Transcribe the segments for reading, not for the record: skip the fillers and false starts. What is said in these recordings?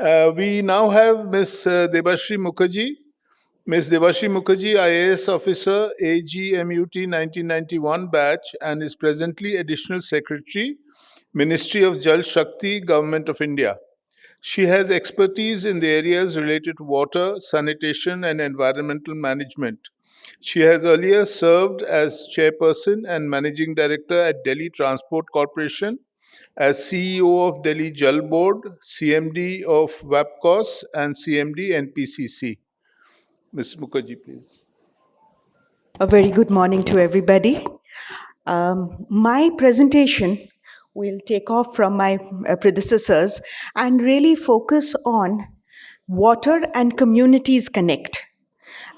We now have Ms. Debashree Mukherji. Ms. Debashree Mukherji, IAS officer, AGMUT 1991 batch, and is presently Additional Secretary, Ministry of Jal Shakti, Government of India. She has expertise in the areas related to water, sanitation, and environmental management. She has earlier served as chairperson and managing director at Delhi Transport Corporation, as CEO of Delhi Jal Board, CMD of WAPCOS, and CMD NPCC. Ms. Mukherjee, please. A very good morning to everybody. My presentation will take off from my predecessors and really focus on water and communities connect.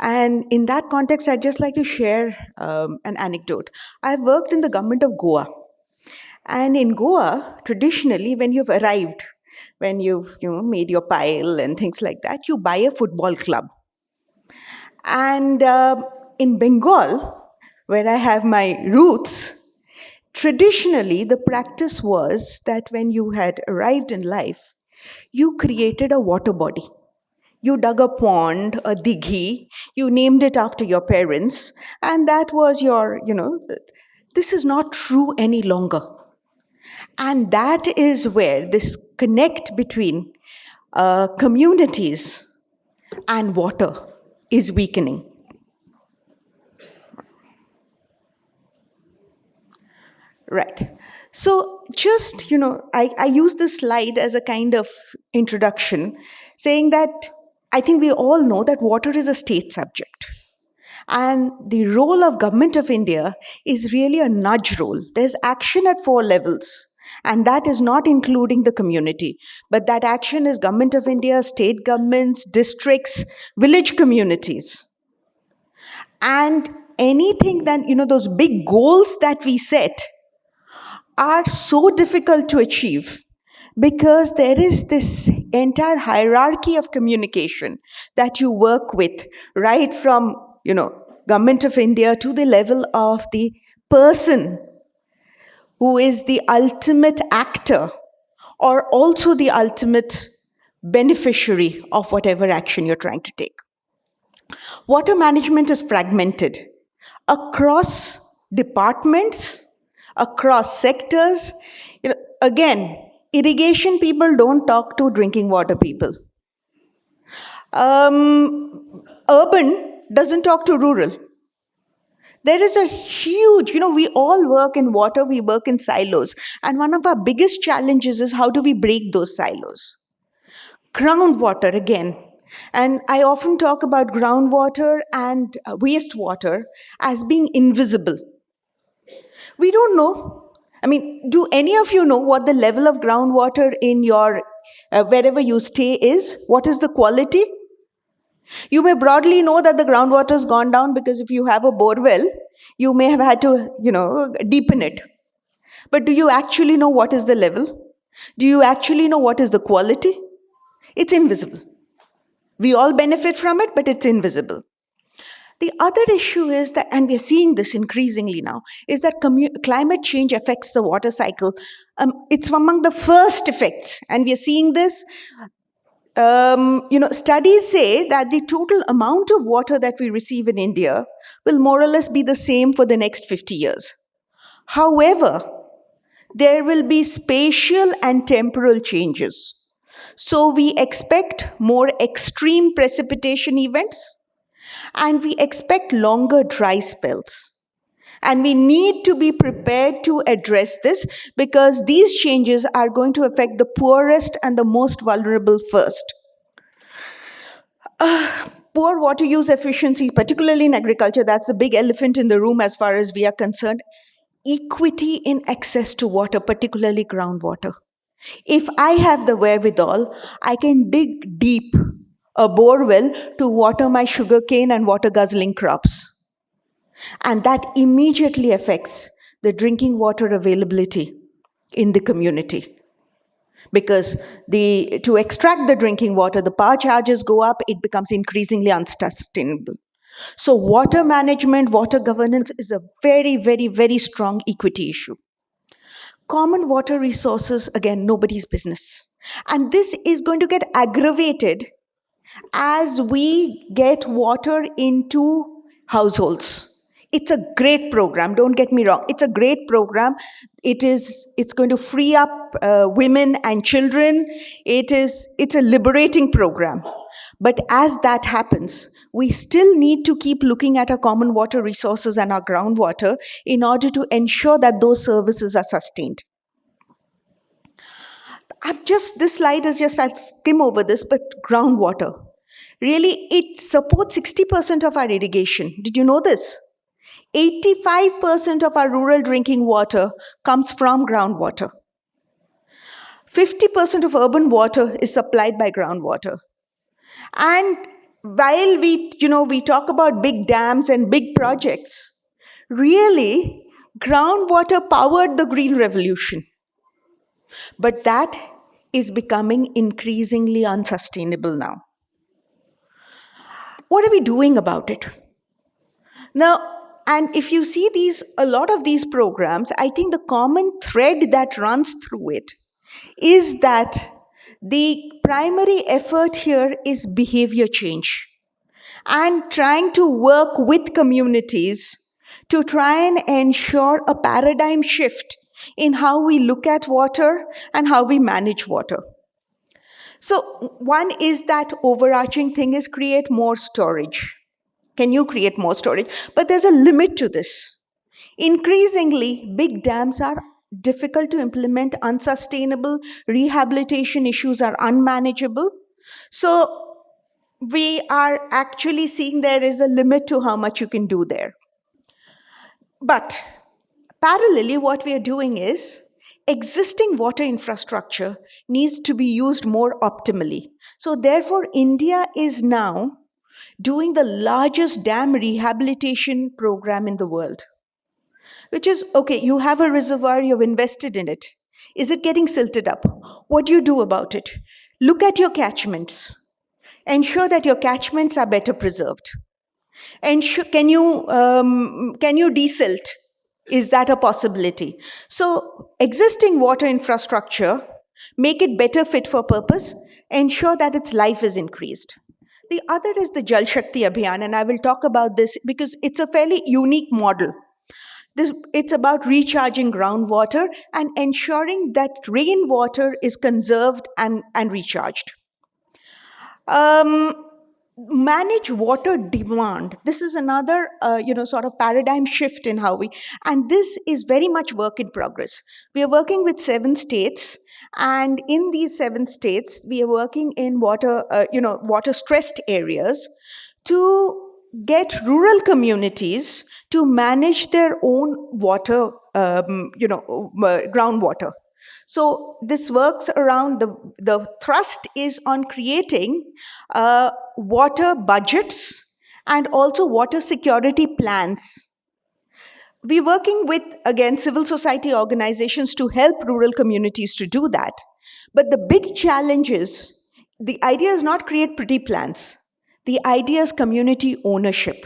And in that context, I'd just like to share an anecdote. I've worked in the government of Goa. And in Goa, traditionally, when you've arrived, when you've made your pile and things like that, you buy a football club. And in Bengal, where I have my roots, traditionally the practice was that when you had arrived in life, you created a water body. You dug a pond, a dighi, you named it after your parents, and that was your, this is not true any longer. And that is where this connect between communities and water is weakening. Right. So just, I use this slide as a kind of introduction, saying that I think we all know that water is a state subject. And the role of Government of India is really a nudge role. There's action at 4 levels. And that is not including the community. But that action is Government of India, state governments, districts, village communities. And anything that, those big goals that we set are so difficult to achieve because there is this entire hierarchy of communication that you work with, right from, Government of India to the level of the person who is the ultimate actor or also the ultimate beneficiary of whatever action you're trying to take. Water management is fragmented across departments, across sectors. Again, irrigation people don't talk to drinking water people. Urban doesn't talk to rural. There is a huge, we all work in water, we work in silos. And one of our biggest challenges is how do we break those silos? Groundwater again. And I often talk about groundwater and wastewater as being invisible. We don't know. Do any of you know what the level of groundwater in your, wherever you stay is? What is the quality? You may broadly know that the groundwater has gone down because if you have a bore well, you may have had to, deepen it. But do you actually know what is the level? Do you actually know what is the quality? It's invisible. We all benefit from it, but it's invisible. The other issue is that, and we're seeing this increasingly now, is that climate change affects the water cycle. It's among the first effects, and we're seeing this. Studies say that the total amount of water that we receive in India will more or less be the same for the next 50 years. However, there will be spatial and temporal changes. So we expect more extreme precipitation events, and we expect longer dry spells. And we need to be prepared to address this because these changes are going to affect the poorest and the most vulnerable first. Poor water use efficiency, particularly in agriculture, that's the big elephant in the room as far as we are concerned. Equity in access to water, particularly groundwater. If I have the wherewithal, I can dig deep a bore well to water my sugarcane and water guzzling crops. And that immediately affects the drinking water availability in the community. Because to extract the drinking water, the power charges go up, it becomes increasingly unsustainable. So water management, water governance is a very, very, very strong equity issue. Common water resources, again, nobody's business. And this is going to get aggravated as we get water into households. It's a great program, don't get me wrong. It's a great program. It's going to free up women and children. It's a liberating program. But as that happens, we still need to keep looking at our common water resources and our groundwater in order to ensure that those services are sustained. This slide is just, I'll skim over this, but groundwater. Really, it supports 60% of our irrigation. Did you know this? 85% of our rural drinking water comes from groundwater. 50% of urban water is supplied by groundwater. And while we talk about big dams and big projects, really, groundwater powered the Green Revolution. But that is becoming increasingly unsustainable now. What are we doing about it? Now, and if you see a lot of these programs, I think the common thread that runs through it is that the primary effort here is behavior change and trying to work with communities to try and ensure a paradigm shift in how we look at water and how we manage water. So one is that overarching thing is create more storage. Can you create more storage? But there's a limit to this. Increasingly, big dams are difficult to implement, unsustainable, rehabilitation issues are unmanageable. So we are actually seeing there is a limit to how much you can do there. But parallelly, what we are doing is existing water infrastructure needs to be used more optimally. So therefore, India is now doing the largest dam rehabilitation program in the world. Which is, okay, you have a reservoir, you've invested in it. Is it getting silted up? What do you do about it? Look at your catchments. Ensure that your catchments are better preserved. And can you desilt? Is that a possibility? So existing water infrastructure, make it better fit for purpose, ensure that its life is increased. The other is the Jal Shakti Abhiyan, and I will talk about this because it's a fairly unique model. It's about recharging groundwater and ensuring that rainwater is conserved and recharged. Manage water demand. This is another, sort of paradigm shift in how and this is very much work in progress. We are working with 7 states, and in these 7 states, we are working in water-stressed areas to get rural communities to manage their own water, groundwater. So this works around the thrust is on creating water budgets and also water security plans. We're working with, again, civil society organizations to help rural communities to do that. But the big challenge is, the idea is not create pretty plans. The idea is community ownership.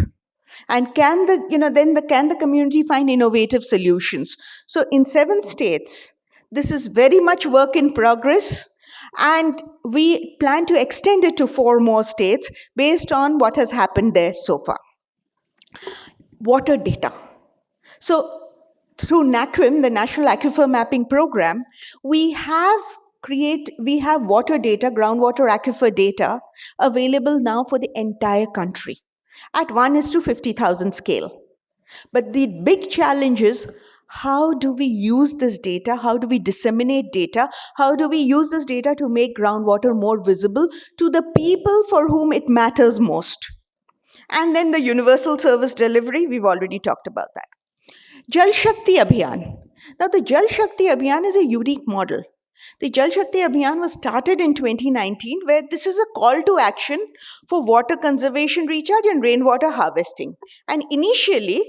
And can the community find innovative solutions? So in 7 states, this is very much work in progress, and we plan to extend it to 4 more states based on what has happened there so far. Water data. So through NAQUIM, the National Aquifer Mapping Program, we have water data, groundwater aquifer data, available now for the entire country at 1:50,000 scale. But the big challenge is, how do we use this data? How do we disseminate data? How do we use this data to make groundwater more visible to the people for whom it matters most? And then the universal service delivery, we've already talked about that. Jal Shakti Abhiyan. Now, the Jal Shakti Abhiyan is a unique model. The Jal Shakti Abhiyan was started in 2019, where this is a call to action for water conservation, recharge, and rainwater harvesting. And initially,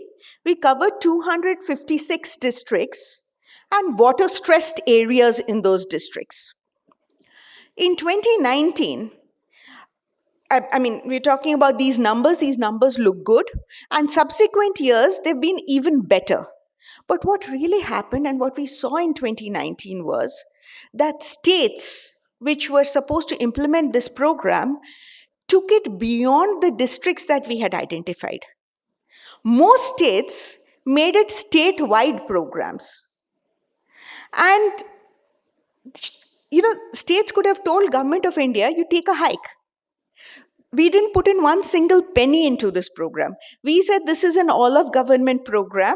we covered 256 districts and water-stressed areas in those districts. In 2019, we're talking about these numbers look good, and subsequent years, they've been even better. But what really happened and what we saw in 2019 was that states which were supposed to implement this program took it beyond the districts that we had identified. Most states made it statewide programs. And states could have told Government of India, you take a hike. We didn't put in one single penny into this program. We said this is an all of government program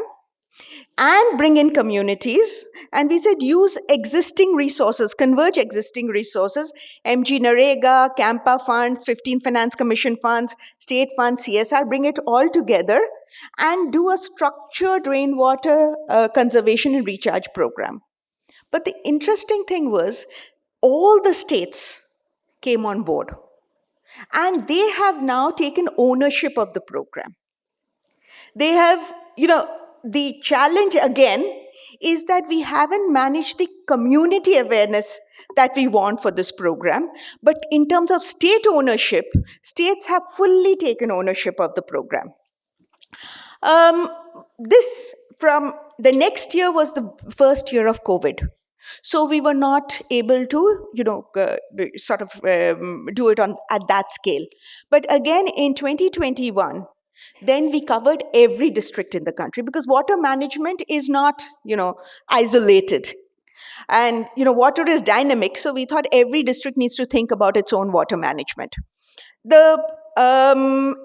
and bring in communities. And we said use existing resources, converge existing resources, MG Narega, CAMPA funds, 15th Finance Commission funds, state funds, CSR, bring it all together and do a structured rainwater conservation and recharge program. But the interesting thing was all the states came on board. And they have now taken ownership of the program. They have, the challenge again is that we haven't managed the community awareness that we want for this program. But in terms of state ownership, states have fully taken ownership of the program. This from the next year was the first year of COVID. So we were not able to, do it at that scale. But again, in 2021, then we covered every district in the country because water management is not, isolated. And, water is dynamic. So we thought every district needs to think about its own water management. And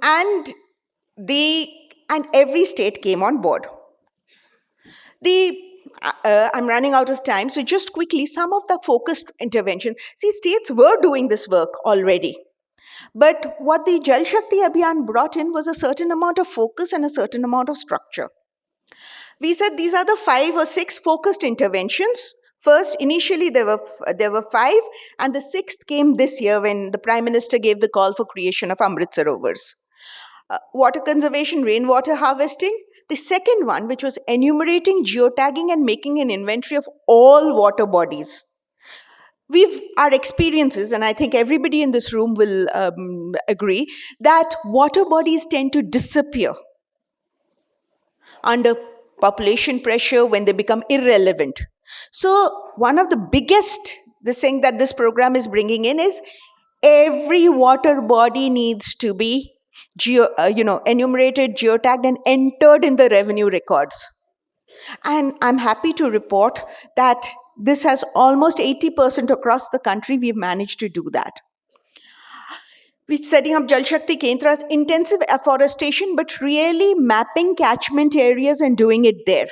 every state came on board. I'm running out of time, so just quickly, some of the focused intervention. See, states were doing this work already. But what the Jal Shakti Abhiyan brought in was a certain amount of focus and a certain amount of structure. We said these are the 5 or 6 focused interventions. First, initially there were 5, and the 6th came this year when the Prime Minister gave the call for creation of Amrit Sarovars. Water conservation, rainwater harvesting. The second one, which was enumerating, geotagging, and making an inventory of all water bodies. Our experiences, and I think everybody in this room will agree, that water bodies tend to disappear under population pressure when they become irrelevant. So one of the biggest thing that this program is bringing in is every water body needs to be enumerated, geotagged, and entered in the revenue records. And I'm happy to report that this has almost 80% across the country. We've managed to do that. We're setting up Jal Shakti Kendras, intensive afforestation, but really mapping catchment areas and doing it there.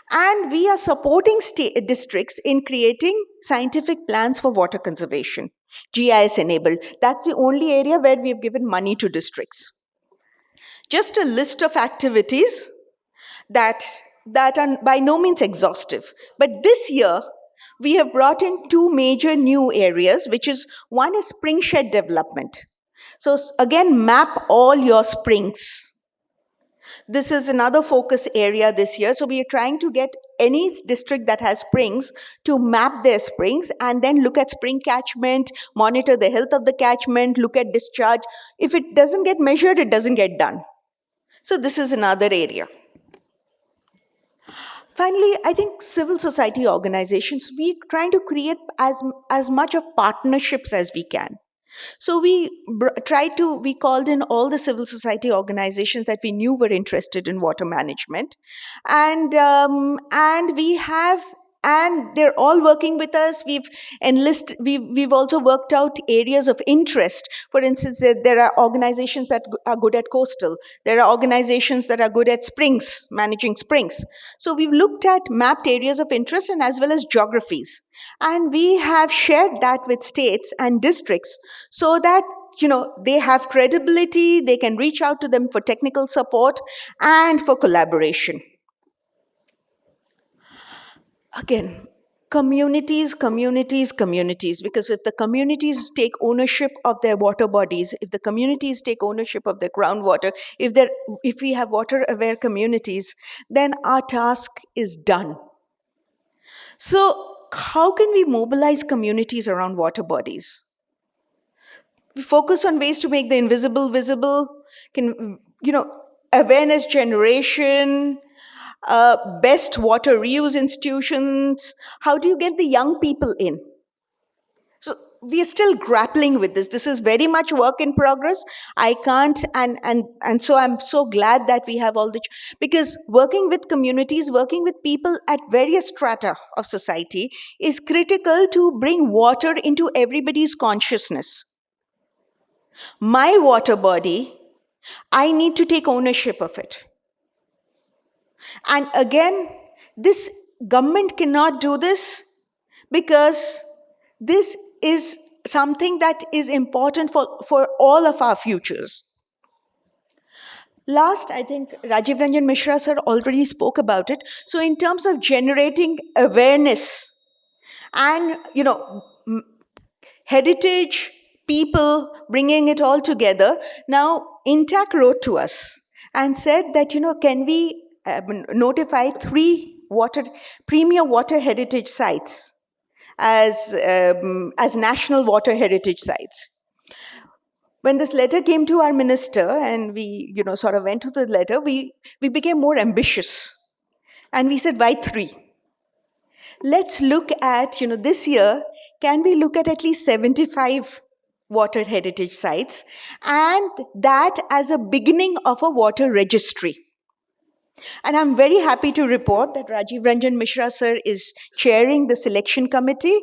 And we are supporting districts in creating scientific plans for water conservation, GIS enabled. That's the only area where we've given money to districts. Just a list of activities that are by no means exhaustive. But this year, we have brought in 2 major new areas, which is one is spring shed development. So again, map all your springs. This is another focus area this year. So we are trying to get any district that has springs to map their springs and then look at spring catchment, monitor the health of the catchment, look at discharge. If it doesn't get measured, it doesn't get done. So this is another area. Finally, I think civil society organizations, we're trying to create as much of partnerships as we can. So we called in all the civil society organizations that we knew were interested in water management. And they're all working with us. We've also worked out areas of interest. For instance, there are organizations that are good at coastal. There are organizations that are good at springs, managing springs. So we've looked at mapped areas of interest and as well as geographies. And we have shared that with states and districts so that they have credibility, they can reach out to them for technical support and for collaboration. Again, communities, because if the communities take ownership of their water bodies, if the communities take ownership of their groundwater, if we have water-aware communities, then our task is done. So how can we mobilize communities around water bodies? We focus on ways to make the invisible visible, awareness generation, best water reuse institutions. How do you get the young people in? we are still grappling with this. This is very much work in progress. I can't, and so I'm so glad that we have all the, because working with communities, working with people at various strata of society is critical to bring water into everybody's consciousness. My water body, I need to take ownership of it. And again, this government cannot do this because this is something that is important for all of our futures. Last, I think Rajiv Ranjan Mishra sir already spoke about it. So in terms of generating awareness and, heritage, people, bringing it all together, now Intac wrote to us and said that, can we notify 3 premier water heritage sites as national water heritage sites. When this letter came to our minister and we, sort of went to the letter, we became more ambitious. And we said, why 3? Let's look at, this year, can we look at least 75 water heritage sites, and that as a beginning of a water registry. And I'm very happy to report that Rajiv Ranjan Mishra sir is chairing the selection committee.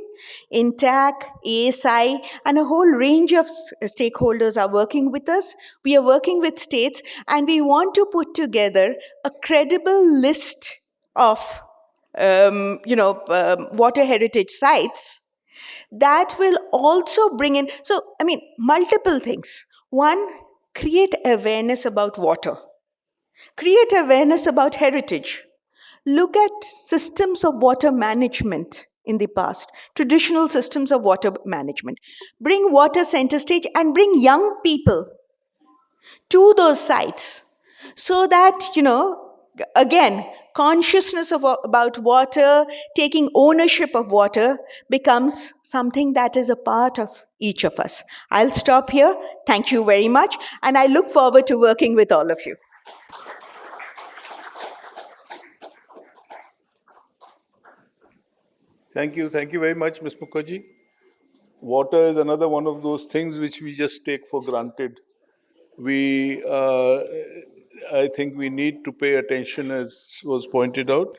INTAC, ASI, and a whole range of stakeholders are working with us. We are working with states, and we want to put together a credible list of water heritage sites that will also bring in, multiple things. One, create awareness about water. Create awareness about heritage. Look at systems of water management in the past, traditional systems of water management. Bring water center stage and bring young people to those sites so that, again, consciousness about water, taking ownership of water becomes something that is a part of each of us. I'll stop here. Thank you very much. And I look forward to working with all of you. Thank you very much, Ms. Mukherjee. Water is another one of those things which we just take for granted. I think we need to pay attention, as was pointed out.